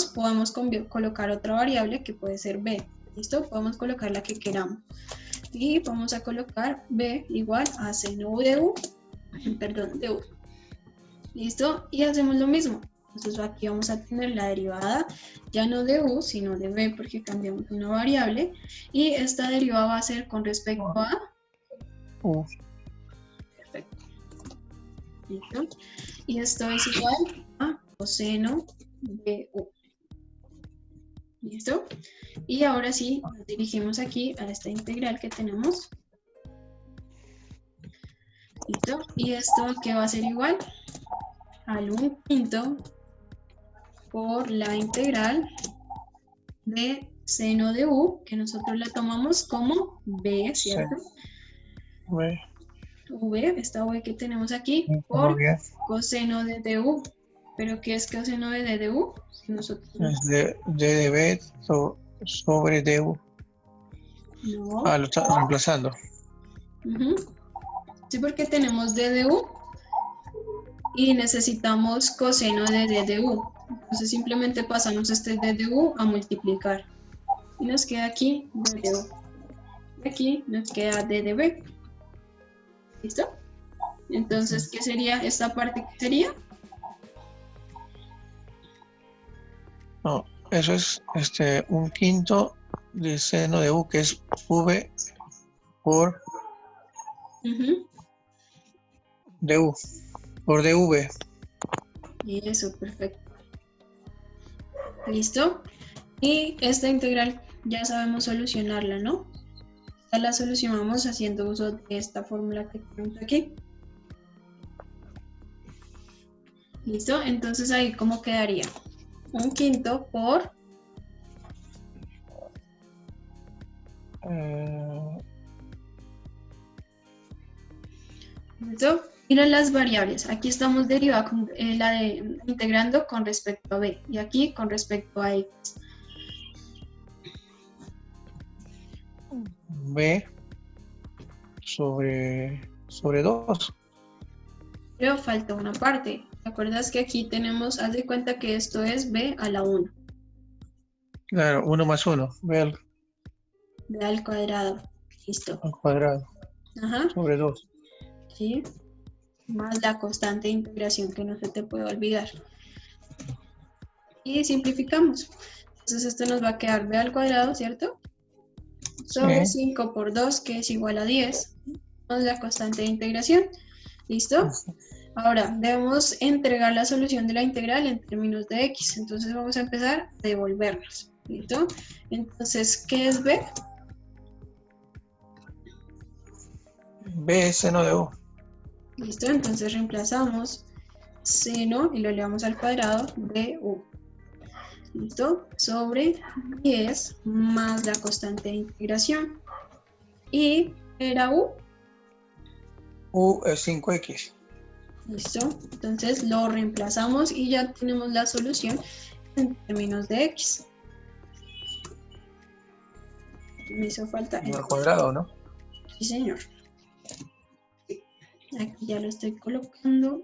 podemos colocar otra variable que puede ser b. ¿Listo? Podemos colocar la que queramos. Y vamos a colocar b igual a seno de u. De u. ¿Listo? Y hacemos lo mismo. Entonces aquí vamos a tener la derivada ya no de u, sino de b, porque cambiamos una variable. Y esta derivada va a ser con respecto a u. Perfecto. ¿Listo? Y esto es igual a coseno de u. ¿Listo? Y ahora sí, nos dirigimos aquí a esta integral que tenemos. ¿Listo? Y esto que va a ser igual al 1/5 por la integral de seno de u, que nosotros la tomamos como b, Sí. ¿cierto? V, V, esta v que tenemos aquí, como por bien. coseno de du. ¿Pero qué es coseno de du? Si nosotros Es de B sobre DU. no. Lo está reemplazando. Ujú. Sí, porque tenemos d du y necesitamos coseno de du. Entonces simplemente pasamos este d du a multiplicar. Y nos queda aquí d du. Y aquí nos queda d de b. ¿Listo? Entonces, ¿qué sería esta parte? ¿Qué sería? No, eso es 1/5 de seno de U, que es V por Ujú. DU, por DV. Y eso, perfecto. ¿Listo? Y esta integral ya sabemos solucionarla, ¿no? Ya la solucionamos haciendo uso de esta fórmula que tenemos aquí. ¿Listo? Entonces ahí, ¿cómo quedaría? 1/5 por... ¿Listo? Mira las variables. Aquí estamos derivando integrando con respecto a b y aquí con respecto a x. B sobre 2. Pero falta una parte. ¿Te acuerdas que aquí tenemos, haz de cuenta que esto es b a la 1, Claro, 1 más 1, B b al cuadrado? Listo. al cuadrado, Ajá. sobre 2. ¿Sí? Más la constante de integración que no se te puede olvidar. Y simplificamos. Entonces esto nos va a quedar b al cuadrado, ¿cierto? Sobre 5 por 2, que es igual a 10, más la constante de integración. ¿Listo? Ahora, debemos entregar la solución de la integral en términos de x. Entonces vamos a empezar a devolvernos. ¿Listo? Entonces, ¿qué es b? B es seno de U. ¿Listo? Entonces reemplazamos seno y lo elevamos al cuadrado de u. ¿Listo? Sobre 10 más la constante de integración. ¿Y era u? U es 5X. ¿Listo? Entonces lo reemplazamos y ya tenemos la solución en términos de x. Me hizo falta Al cuadrado, ¿no? Sí, señor. Aquí ya lo estoy colocando.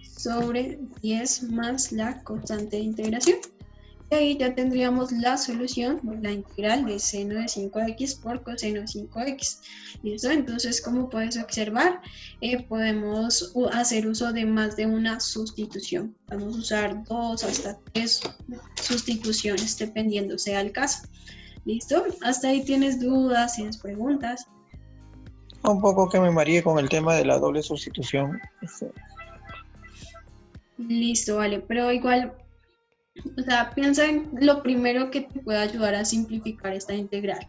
Sobre 10 más la constante de integración. Y ahí ya tendríamos la solución, la integral de seno de 5x por coseno de 5x. ¿Listo? Entonces, como puedes observar, podemos hacer uso de más de una sustitución. Podemos usar 2 hasta 3 sustituciones, dependiendo sea el caso. ¿Listo? ¿Hasta ahí tienes dudas, tienes preguntas? Un poco que me mareé con el tema de la doble sustitución. Listo, vale, pero igual, o sea, piensa en lo primero que te puede ayudar a simplificar esta integral.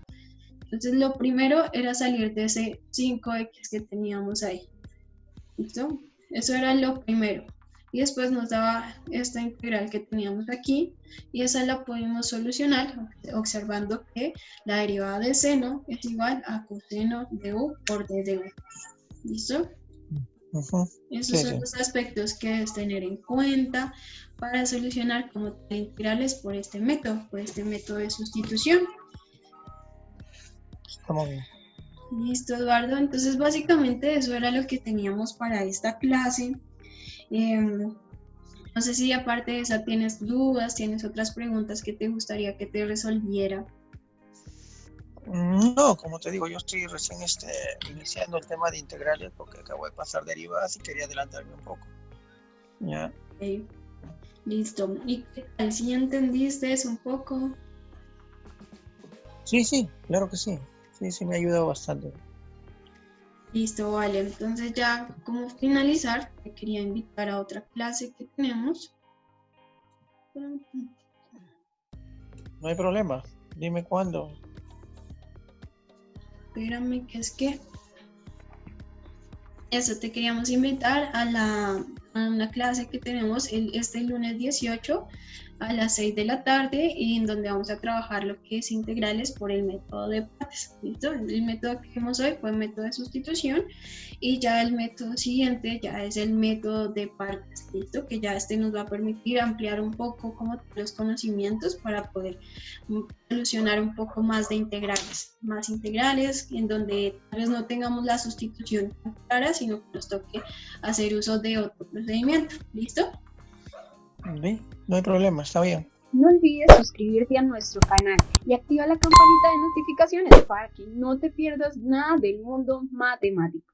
Entonces, lo primero era salir de ese 5x que teníamos ahí. ¿Listo? Eso era lo primero. Y después nos daba esta integral que teníamos aquí y esa la pudimos solucionar observando que la derivada de seno es igual a coseno de u por d de u. ¿Listo? Esos son los aspectos que debes tener en cuenta para solucionar como tal integrales por este método de sustitución. Estamos bien. Listo, Eduardo. Entonces, básicamente eso era lo que teníamos para esta clase. No sé si aparte de esa tienes dudas, tienes otras preguntas que te gustaría que te resolviera. No, como te digo, yo estoy recién iniciando el tema de integrales porque acabo de pasar derivadas y quería adelantarme un poco. ¿Ya? Okay. Listo. ¿Y qué tal? ¿Sí entendiste eso un poco? Sí, claro que sí. Sí, me ha ayudado bastante. Listo, vale. Entonces ya como finalizar, te quería invitar a otra clase que tenemos. No hay problema. Dime cuándo. Espérame, que es que eso te queríamos invitar a una clase que tenemos este lunes 18 a las 6 de la tarde y en donde vamos a trabajar lo que es integrales por el método de partes. ¿Listo? El método que vimos hoy fue el método de sustitución y ya el método siguiente ya es el método de partes. ¿Listo? Que ya este nos va a permitir ampliar un poco como los conocimientos para poder solucionar un poco más de más integrales, en donde tal vez no tengamos la sustitución tan clara, sino que nos toque hacer uso de otro procedimiento. ¿Listo? Sí, no hay problema, está bien. No olvides suscribirte a nuestro canal y activa la campanita de notificaciones para que no te pierdas nada del mundo matemático.